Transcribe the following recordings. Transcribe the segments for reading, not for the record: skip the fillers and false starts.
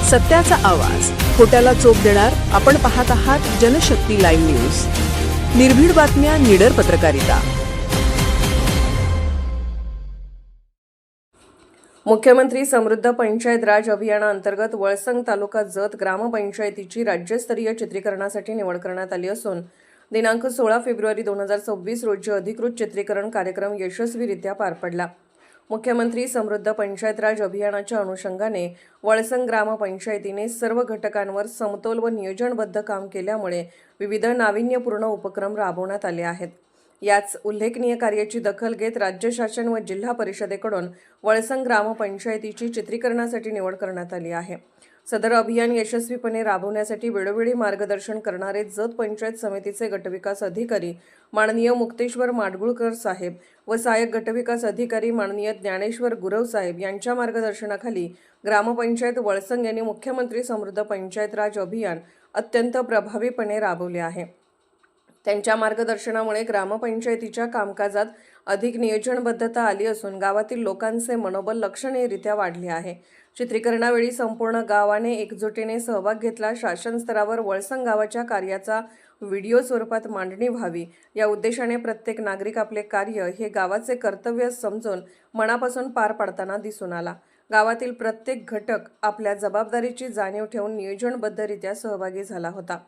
सत्याचा आवाज, खोट्याला चोप देणार. आपण पाहत आहात जनशक्ती लाईव्ह न्यूज. निर्भीड बातम्या, निडर पत्रकारिता. मुख्यमंत्री समृद्ध पंचायत राज अभियानाअंतर्गत वळसंग तालुका जत ग्रामपंचायतीची राज्यस्तरीय चित्रीकरणासाठी निवड करण्यात आली असून दिनांक 16 फेब्रुवारी 2026 रोजी अधिकृत चित्रीकरण कार्यक्रम यशस्वीरित्या पार पडला. मुख्यमंत्री समृद्ध पंचायत राज अभियानाच्या अनुषंगाने वळसंग ग्रामपंचायतीने सर्व घटकांवर समतोल व नियोजनबद्ध काम केल्यामुळे विविध नाविन्यपूर्ण उपक्रम राबवण्यात आले आहेत. याच उल्लेखनीय कार्याची दखल घेत राज्य शासन व जिल्हा परिषदेकडून वळसंग ग्रामपंचायतीची चित्रीकरणासाठी निवड करण्यात आली आहे. सदर अभियान यशस्वीपणे राबवण्यासाठी वेळोवेळी मार्गदर्शन करणारे जत पंचायत समितीचे गटविकास अधिकारी माननीय मुक्तेश्वर माडगुळकर साहेब व सहाय्यक गटविकास अधिकारी माननीय ज्ञानेश्वर गुरव साहेब यांच्या मार्गदर्शनाखाली ग्रामपंचायत वळसंग यांनी मुख्यमंत्री समृद्ध पंचायत राज अभियान अत्यंत प्रभावीपणे राबवले आहे. त्यांच्या मार्गदर्शनामुळे ग्रामपंचायतीच्या कामकाजात अधिक नियोजनबद्धता आली असून गावातील लोकांचे मनोबल लक्षणीयरित्या वाढले आहे. चित्रीकरणावेळी संपूर्ण गावाने एकजुटीने सहभाग घेतला. शासन स्तरावर वळसंग गावाच्या कार्याचा व्हिडिओ स्वरूपात मांडणी व्हावी या उद्देशाने प्रत्येक नागरिक आपले कार्य हे गावाचे कर्तव्य समजून मनापासून पार पाडताना दिसून आला. गावातील प्रत्येक घटक आपल्या जबाबदारीची जाणीव ठेवून नियोजनबद्धरित्या सहभागी झाला होता.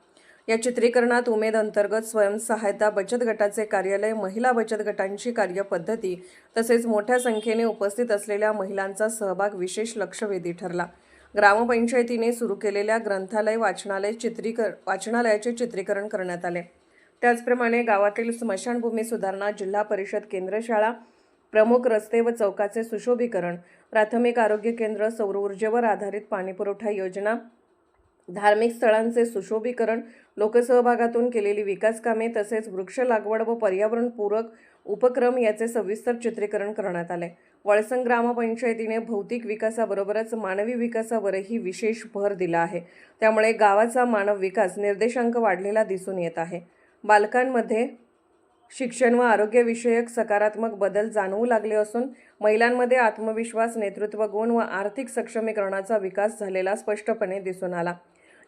या चित्रीकरणात उमेद अंतर्गत स्वयंसहायता बचत गटाचे कार्यालय, महिला बचत गटांची कार्यपद्धती तसेच मोठ्या संख्येने उपस्थित असलेल्या महिलांचा सहभाग विशेष लक्षवेधी ठरला. ग्रामपंचायतीने सुरू केलेल्या ग्रंथालय वाचनालयाचे चित्रीकरण करण्यात आले. त्याचप्रमाणे गावातील स्मशानभूमी सुधारणा, जिल्हा परिषद केंद्र शाळा, प्रमुख रस्ते व चौकाचे सुशोभीकरण, प्राथमिक आरोग्य केंद्र, सौर ऊर्जेवर आधारित पाणीपुरवठा योजना, धार्मिक स्थळांचे सुशोभीकरण, लोकसहभागातून केलेली विकास कामे तसेच वृक्ष लागवड व पर्यावरणपूरक उपक्रम याचे सविस्तर चित्रीकरण करण्यात आले. वळसंग ग्रामपंचायतीने भौतिक विकासाबरोबरच मानवी विकासावरही विशेष भर दिला आहे. त्यामुळे गावाचा मानव विकास निर्देशांक वाढलेला दिसून येत आहे. बालकांमध्ये शिक्षण व आरोग्यविषयक सकारात्मक बदल जाणवू लागले असून महिलांमध्ये आत्मविश्वास, नेतृत्व गुण व आर्थिक सक्षमीकरणाचा विकास झालेला स्पष्टपणे दिसून आला.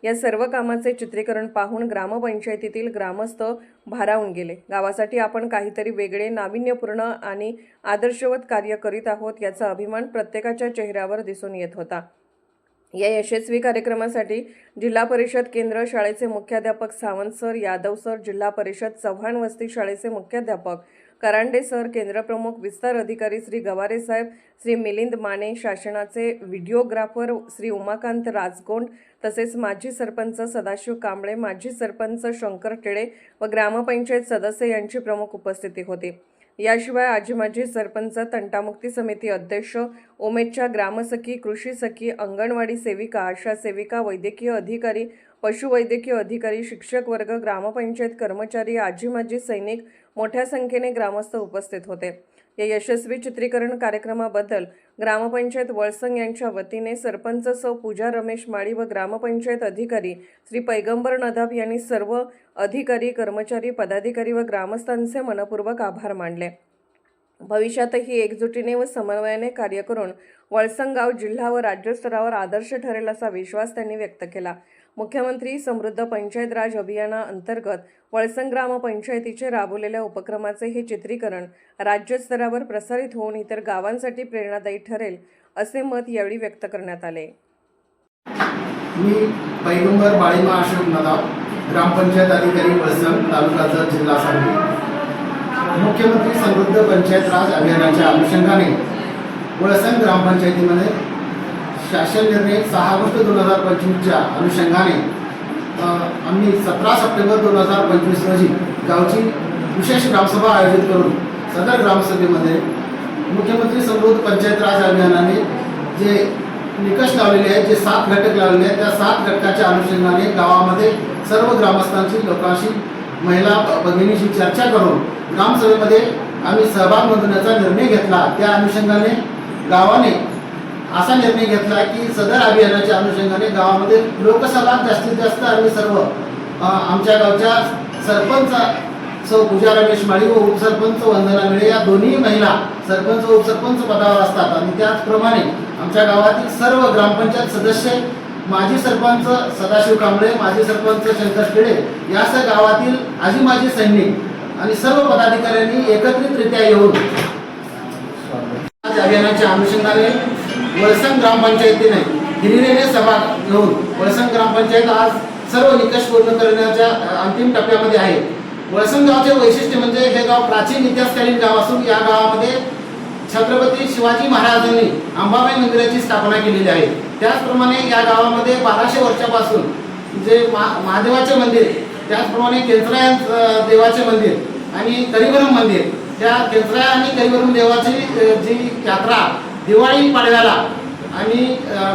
या सर्व कामाचे चित्रीकरण पाहून ग्रामपंचायतीतील ग्रामस्थ भारावून गेले. गावासाठी आपण काहीतरी वेगळे, नाविन्यपूर्ण आणि आदर्शवत कार्य करीत आहोत याचा अभिमान प्रत्येकाच्या चेहऱ्यावर दिसून येत होता. या यशस्वी कार्यक्रमासाठी जिल्हा परिषद केंद्र शाळेचे मुख्याध्यापक सावंत सर, यादव सर, जिल्हा परिषद चव्हाण वस्ती शाळेचे मुख्याध्यापक करांडे सर, केंद्रप्रमुख विस्तार अधिकारी श्री गवारे साहेब, श्री मिलिंद माने, शासनाचे व्हिडिओग्राफर श्री उमाकांत राजगोंड तसेच माजी सरपंच सदाशिव कांबळे, माजी सरपंच शंकर टेळे व ग्रामपंचायत सदस्य यांची प्रमुख उपस्थिती होती. याशिवाय आजी माजी सरपंच, तंटामुक्ती समिती अध्यक्ष, उमेदच्या ग्रामसखी, कृषी सखी, अंगणवाडी सेविका, आशा सेविका, वैद्यकीय अधिकारी, पशुवैद्यकीय अधिकारी, शिक्षक वर्ग, ग्रामपंचायत कर्मचारी, आजी माजी सैनिक, मोठ्या संख्येने ग्रामस्थ उपस्थित होते. या यशस्वी चित्रीकरण कार्यक्रमाबद्दल ग्रामपंचायत वळसंग यांच्या वतीने सरपंच सौ पूजा रमेश माळी व ग्रामपंचायत अधिकारी श्री पैगंबर नदाब यांनी सर्व अधिकारी, कर्मचारी, पदाधिकारी व ग्रामस्थांचे मनपूर्वक आभार मानले. भविष्यातही एकजुटीने व समन्वयाने कार्य करून वळसंग गाव जिल्हा व राज्यस्तरावर आदर्श ठरेल असा विश्वास त्यांनी व्यक्त केला. मुख्यमंत्री समृद्ध पंचायत राज अभियानाअंतर्गत वळसंग ग्रामपंचायतीचे राबवलेल्या उपक्रमाचे हे चित्रीकरण राज्यस्तरावर प्रसारित होऊन इतर गावांसाठी प्रेरणादायी ठरेल असे मत यावेळी व्यक्त करण्यात आले. मी पैगंबर बाळीमा अशोक नदाब, ग्रामपंचायत अधिकारी वळसंग, तालुका जत, जिल्हा सांगली. मुख्यमंत्री समृद्ध पंचायत राज अभियानाच्या अनुषंगाने वळसंग ग्रामपंचायतीमध्ये शासन निर्णय 6 ऑगस्ट 2025च्या अनुषंगाने आम्ही 17 सप्टेंबर 2025 रोजी गावची विशेष ग्रामसभा आयोजित करून सदर ग्रामसभेमध्ये मुख्यमंत्री समृद्ध पंचायत राज अभियानाने जे निकष लावलेले आहेत, जे 7 घटक लावलेले आहेत, त्या 7 घटकाच्या अनुषंगाने गावामध्ये सर्व ग्रामस्थांची, लोकांशी, महिला भगिनीशी चर्चा करून ग्रामसभेमध्ये आम्ही सहभाग नोंदवण्याचा निर्णय घेतला. त्या अनुषंगाने गावाने असा निर्णय घेतला की सदर अभियानाच्या अनुषंगाने गावामध्ये लोकसहभाग जास्तीत जास्त आम्ही सर्व आमच्या गावच्या सरपंच सौ पूजा रमेश माळी व उपसरपंच वंदना मिळे या दोन्ही महिला सरपंच व उपसरपंच पदावर असतात आणि त्याचप्रमाणे आमच्या गावातील सर्व ग्रामपंचायत सदस्य माजी सरपंच सदाशिव कांबळे, माजी सरपंच शंकर खेडे यासह गावातील आजी माजी सैनिक आणि सर्व पदाधिकाऱ्यांनी एकत्रितरित्या येऊन आज अभियानाच्या अनुषंगाने वळसंग ग्रामपंचायतीने हिरिरीने सभा घेऊन वळसंग ग्रामपंचायत आज सर्व निकष पूर्ण करण्याच्या अंतिम टप्प्यामध्ये आहे. वळसंग गावचे वैशिष्ट्य म्हणजे हे गाव प्राचीन इतिहासकालीन गाव असून या गावामध्ये छत्रपती शिवाजी महाराजांनी अंबाबाई मंदिराची स्थापना केलेली आहे. त्याचप्रमाणे या गावामध्ये 1200 वर्षापासून जे महादेवाचे मंदिर, त्याचप्रमाणे केंचराय देवाचे मंदिर आणि करिवरम मंदिर, त्या केंचराय आणि करिवरम देवाची जी यात्रा दिवाळी पाडव्याला आणि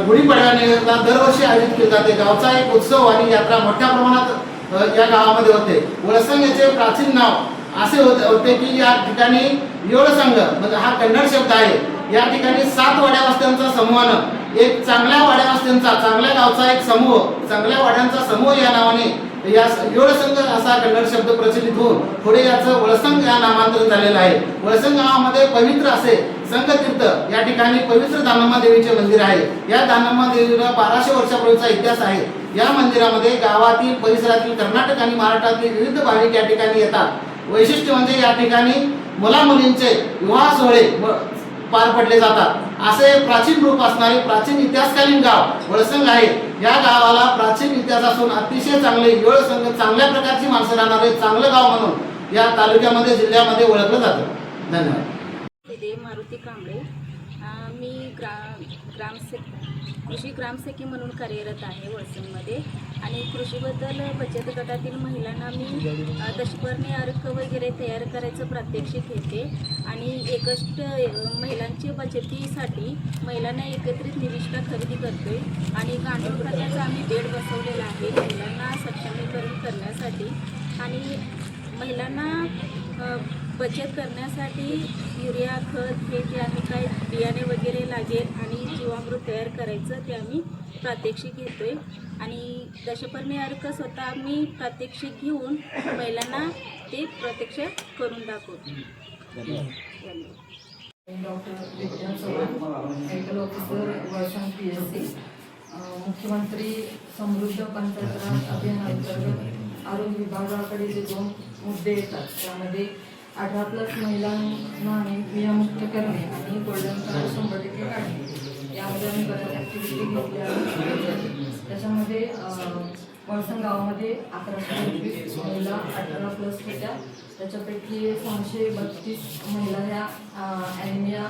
गुढीपाडव्याला दरवर्षी आयोजित केली जाते. गावचा एक उत्सव आणि यात्रा मोठ्या प्रमाणात या गावामध्ये होते. वळसंग याचे प्राचीन नाव असे होते की या ठिकाणी योळसंग म्हणजे हा कन्नड शब्द आहे. या ठिकाणी 7 वाड्यावस्त्यांचा समूहानं एक चांगल्या वाड्यावस्त्यांचा, चांगल्या गावचा एक समूह, चांगल्या वाड्यांचा समूह या नावाने या योळसंग असा कन्नड शब्द प्रचलित होऊन पुढे याचं वळसंग या नामांतरण झालेलं आहे. वळसंग गावामध्ये पवित्र असे संघतीर्थ या ठिकाणी पवित्र दानम्मा देवीचे मंदिर आहे. या दानम्मा देवीला 1200 वर्षापूर्वीचा इतिहास आहे. या मंदिरामध्ये गावातील, परिसरातील, कर्नाटक आणि महाराष्ट्रातील विविध भाविक या ठिकाणी येतात. वैशिष्ट्य म्हणजे या ठिकाणी मुला मुलींचे विवाह सोहळे पार पडले जातात. असे प्राचीन रूप असणारे प्राचीन इतिहासकालीन गाव वळसंग आहे. या गावाला प्राचीन इतिहास असून अतिशय चांगले योळसंग, चांगल्या प्रकारची माणसं राहणारे चांगलं गाव म्हणून या तालुक्यामध्ये, जिल्ह्यामध्ये ओळखलं जातं. धन्यवाद. मारुती कांबळे. मी कृषी ग्रामसेवकी म्हणून कार्यरत आहे वळसंगमध्ये आणि कृषीबद्दल बचत गटातील महिलांना मी दशपर्णी अर्क वगैरे तयार करायचं प्रात्यक्षिक घेते आणि एकष्ट महिलांच्या बचतीसाठी महिलांना एकत्रित निविष्ठा खरेदी करतोय आणि गांडूळ खताचा आम्ही बेड बसवलेला आहे महिलांना सक्षमीकरण करण्यासाठी आणि महिलांना बचत करण्यासाठी युरिया खत हे जे आहे काय बियाणे वगैरे लागेल आणि जीवामृत तयार करायचं ते आम्ही प्रात्यक्षिक घेतोय आणि दशपर्णी अर्क स्वतः आम्ही प्रात्यक्षिक घेऊन महिलांना ते प्रत्यक्ष करून दाखवतो. Doctor Vidya Chavan, medical officer Valsang PSC. मुख्यमंत्री समृद्ध पंचायत राज अभियानांतर्गत आरोग्य विभागाकडे जे 2 मुद्दे येतात त्यामध्ये 18+ महिलांना आम्ही वियामुक्त करणे आणि गोल्डन कार्ड 100% काढणे यामध्ये आम्ही बऱ्याच ॲक्टिव्हिटी घेतल्या आहेत. त्याच्यामध्ये वळसंग गावामध्ये 1125 महिला 18+ होत्या. त्याच्यापैकी 632 महिला ह्या ॲनिमिया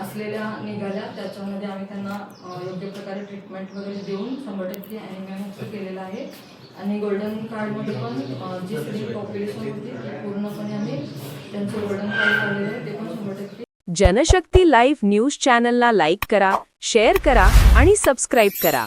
असलेल्या निघाल्या. त्याच्यामध्ये आम्ही त्यांना योग्य प्रकारे ट्रीटमेंट वगैरे देऊन 100% ॲनिमिया मुक्त केलेलं आहे आणि गोल्डन कार्डमध्ये पण जी स्त्री पॉप्युलेशन होती ती पूर्णपणे आम्ही त्यांचे गोल्डन कार्ड काढलेले आहे ते पण 100%. जनशक्ती लाईव्ह न्यूज चॅनलला लाईक करा, शेअर करा आणि सबस्क्राईब करा.